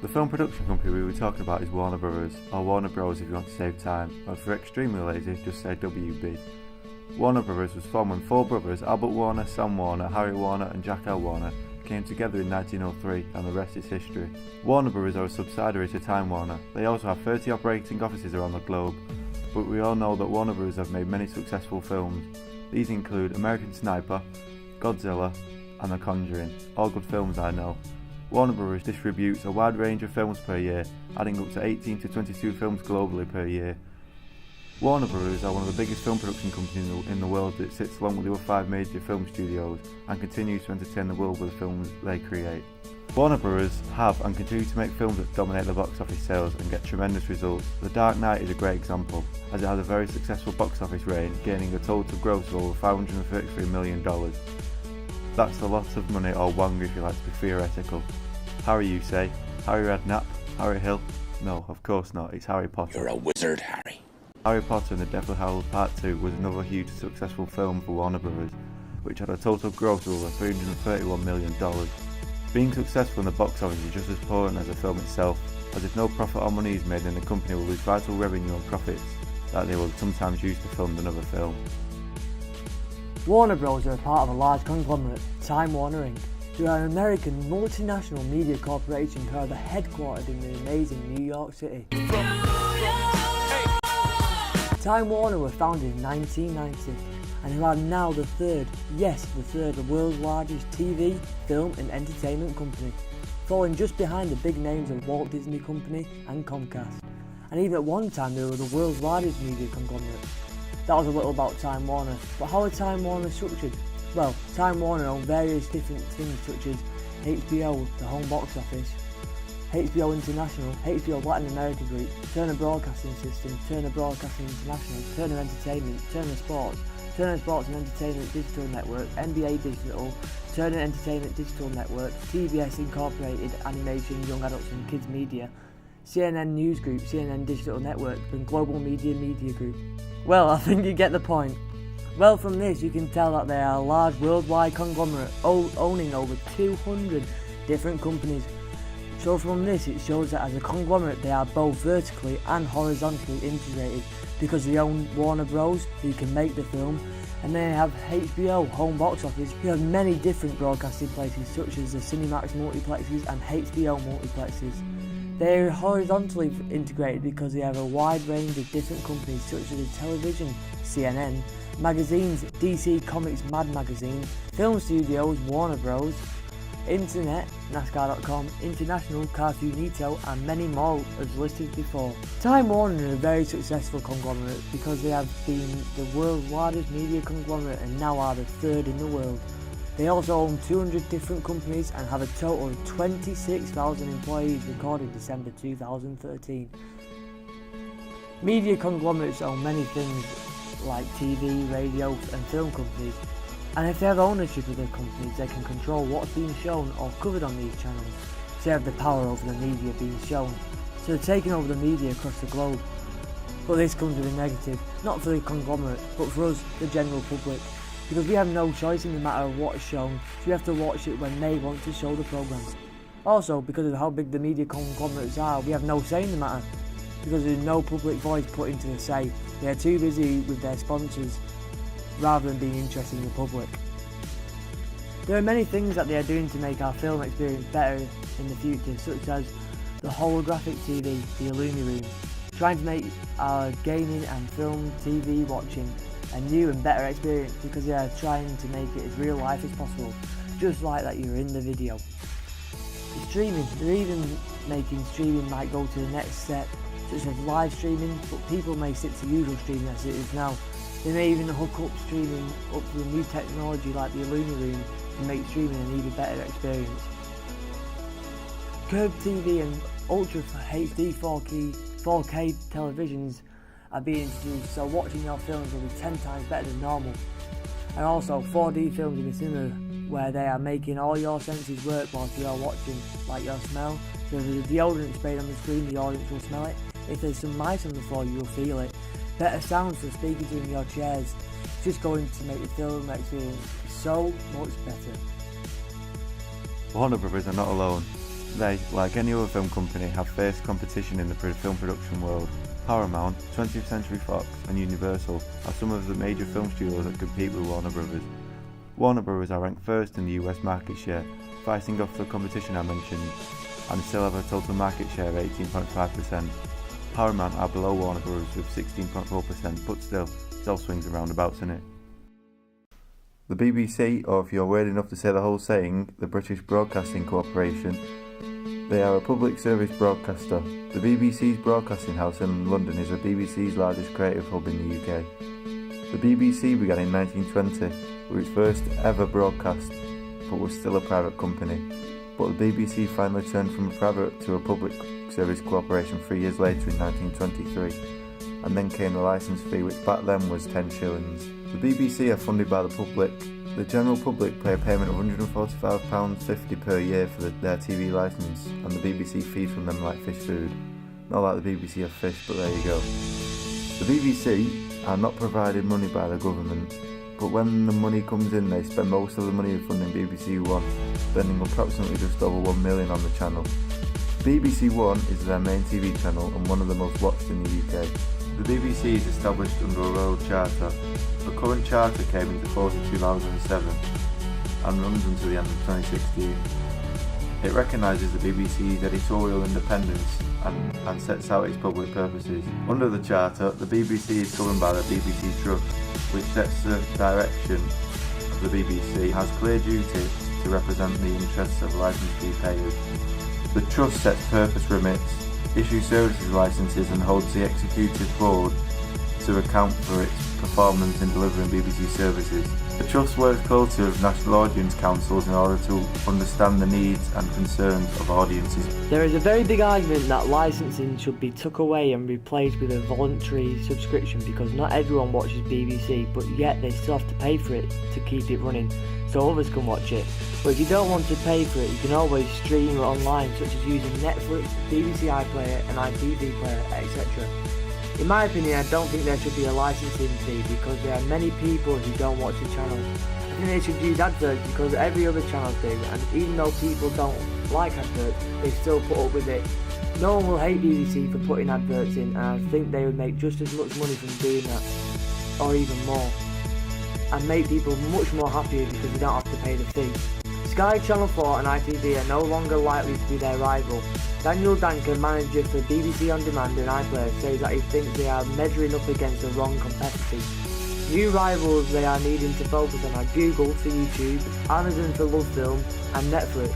The film production company we were talking about is Warner Brothers, or Warner Bros if you want to save time, or if you're extremely lazy, just say WB. Warner Brothers was formed when four brothers, Albert Warner, Sam Warner, Harry Warner and Jack L. Warner, came together in 1903, and the rest is history. Warner Brothers are a subsidiary to Time Warner. They also have 30 operating offices around the globe, but we all know that Warner Brothers have made many successful films. These include American Sniper, Godzilla and The Conjuring, all good films I know. Warner Brothers distributes a wide range of films per year, adding up to 18 to 22 films globally per year. Warner Brothers are one of the biggest film production companies in the world that sits along with the other 5 major film studios and continues to entertain the world with the films they create. Warner Brothers have and continue to make films that dominate the box office sales and get tremendous results. The Dark Knight is a great example, as it has a very successful box office reign, gaining a total gross of over $533 million. That's a lot of money, or wang if you like to be theoretical. Harry, you say? Harry Redknapp? Harry Hill? No, of course not, it's Harry Potter. You're a wizard, Harry. Harry Potter and the Deathly Hallows Part 2 was another huge successful film for Warner Brothers, which had a total gross of over $331 million. Being successful in the box office is just as important as the film itself, as if no profit or money is made, then the company will lose vital revenue and profits that they will sometimes use to fund another film. Warner Bros. Are a part of a large conglomerate, Time Warner Inc., who are an American multinational media corporation who are headquartered in the amazing New York City. Time Warner were founded in 1990 and who are now the third world's largest TV, film and entertainment company, falling just behind the big names of Walt Disney Company and Comcast. And even at one time they were the world's largest media conglomerate. That was a little about Time Warner, but how are Time Warner structured? Well, Time Warner own various different things such as HBO, the home box office, HBO International, HBO Latin America Group, Turner Broadcasting System, Turner Broadcasting International, Turner Entertainment, Turner Sports and Entertainment Digital Network, NBA Digital, Turner Entertainment Digital Network, TBS Incorporated Animation, Young Adults and Kids Media, CNN News Group, CNN Digital Network, and Global Media Group. Well, I think you get the point. Well, from this you can tell that they are a large worldwide conglomerate owning over 200 different companies. So from this it shows that as a conglomerate they are both vertically and horizontally integrated, because they own Warner Bros, who can make the film, and they have HBO home box office, who have many different broadcasting places such as the Cinemax multiplexes and HBO multiplexes. They are horizontally integrated because they have a wide range of different companies such as the television, CNN, magazines, DC Comics Mad Magazine, film studios, Warner Bros, internet, NASCAR.com, International, Cartoonito and many more as listed before. Time Warner are a very successful conglomerate because they have been the world's largest media conglomerate and now are the third in the world. They also own 200 different companies and have a total of 26,000 employees recorded December 2013. Media conglomerates own many things like TV, radio and film companies, and if they have ownership of their companies they can control what's being shown or covered on these channels. They have the power over the media being shown, so they're taking over the media across the globe. But this comes with a negative, not for the conglomerate but for us, the general public, because we have no choice in the matter of what is shown, so we have to watch it when they want to show the programme. Also, because of how big the media conglomerates are, we have no say in the matter, because there's no public voice put into the say. They are too busy with their sponsors rather than being interested in the public. There are many things that they are doing to make our film experience better in the future, such as the holographic TV, the Illumi Room, trying to make our gaming and film TV watching a new and better experience because they are trying to make it as real life as possible, just like that you're in the video. The streaming, they're even making streaming might go to the next step, such as live streaming, but people may stick to usual streaming as it is now. They may even hook up streaming up to the new technology like the Illumi Room to make streaming an even better experience. Curved TV and Ultra HD 4K televisions are being introduced, so watching your films will be 10 times better than normal. And also 4D films in the cinema, where they are making all your senses work whilst you are watching, like your smell. So if there's a deodorant sprayed on the screen, the audience will smell it. If there's some mice on the floor, you will feel it. Better sounds for speakers in your chairs. It's just going to make the film experience so much better. Warner Brothers are not alone. They, like any other film company, have faced competition in the film production world. Paramount, 20th Century Fox and Universal are some of the major film studios that compete with Warner Brothers. Warner Brothers are ranked first in the US market share, fighting off the competition I mentioned, and still have a total market share of 18.5%. Paramount are below Warner Brothers with 16.4%, but still, it all swings and roundabouts, innit? The BBC, or if you're weird enough to say the whole saying, the British Broadcasting Corporation, they are a public service broadcaster. The BBC's broadcasting house in London is the BBC's largest creative hub in the UK. The BBC began in 1920 with its first ever broadcast, but was still a private company. But the BBC finally turned from a private to a public service corporation 3 years later in 1923, and then came the licence fee, which back then was 10 shillings. The BBC are funded by the public. The general public pay a payment of £145.50 per year for their TV licence, and the BBC feed from them like fish food. Not like the BBC have fish, but there you go. The BBC are not provided money by the government, but when the money comes in, they spend most of the money funding BBC One, spending approximately just over £1 million on the channel. BBC One is their main TV channel and one of the most watched in the UK. The BBC is established under a Royal Charter. The current charter came into force in 2007 and runs until the end of 2016. It recognises the BBC's editorial independence and sets out its public purposes. Under the charter, the BBC is governed by the BBC Trust, which sets the direction of the BBC, has clear duty to represent the interests of licence fee payers. The Trust sets purpose remits, issues services licences and holds the Executive Board to account for its performance in delivering BBC services. The Trust works closely with national audience councils in order to understand the needs and concerns of audiences. There is a very big argument that licensing should be took away and replaced with a voluntary subscription, because not everyone watches BBC, but yet they still have to pay for it to keep it running so others can watch it. But if you don't want to pay for it, you can always stream it online, such as using Netflix, BBC iPlayer and ITV Player, etc. In my opinion, I don't think there should be a licensing fee, because there are many people who don't watch the channel. I think they should use adverts, because every other channel do, and even though people don't like adverts, they still put up with it. No one will hate BBC for putting adverts in, and I think they would make just as much money from doing that, or even more, and make people much more happier because they don't have to pay the fee. Sky, Channel 4 and ITV are no longer likely to be their rival. Daniel Danker, manager for BBC On Demand and iPlayer, says that he thinks they are measuring up against the wrong competitors. New rivals they are needing to focus on are Google for YouTube, Amazon for LoveFilm and Netflix.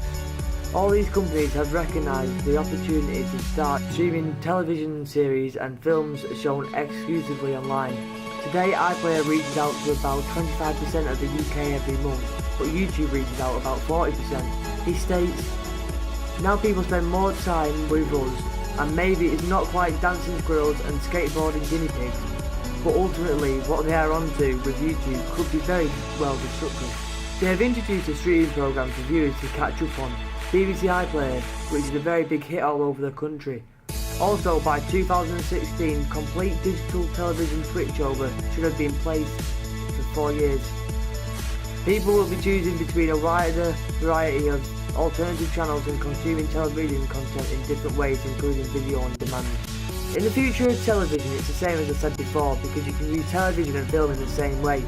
All these companies have recognised the opportunity to start streaming television series and films shown exclusively online. Today, iPlayer reaches out to about 25% of the UK every month, but YouTube reaches out about 40%. He states, "Now people spend more time with us, and maybe it's not quite dancing squirrels and skateboarding guinea pigs, but ultimately what they are onto with YouTube could be very well destructive." They have introduced a streaming programme for viewers to catch up on, BBC iPlayer, which is a very big hit all over the country. Also, by 2016, complete digital television switchover should have been placed for 4 years. People will be choosing between a wider variety of alternative channels and consuming television content in different ways, including video on demand. In the future of television, it's the same as I said before, because you can use television and film in the same way.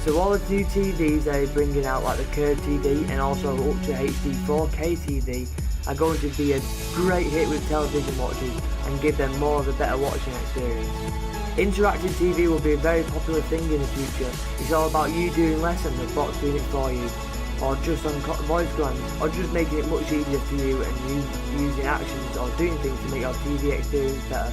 So all the new TVs they're bringing out, like the Curve TV and also Ultra HD 4K TV, are going to be a great hit with television watchers and give them more of a better watching experience. Interactive TV will be a very popular thing in the future. It's all about you doing less and the bot's doing it for you, or just on voice commands, or just making it much easier for you and you using actions or doing things to make your TV experience better.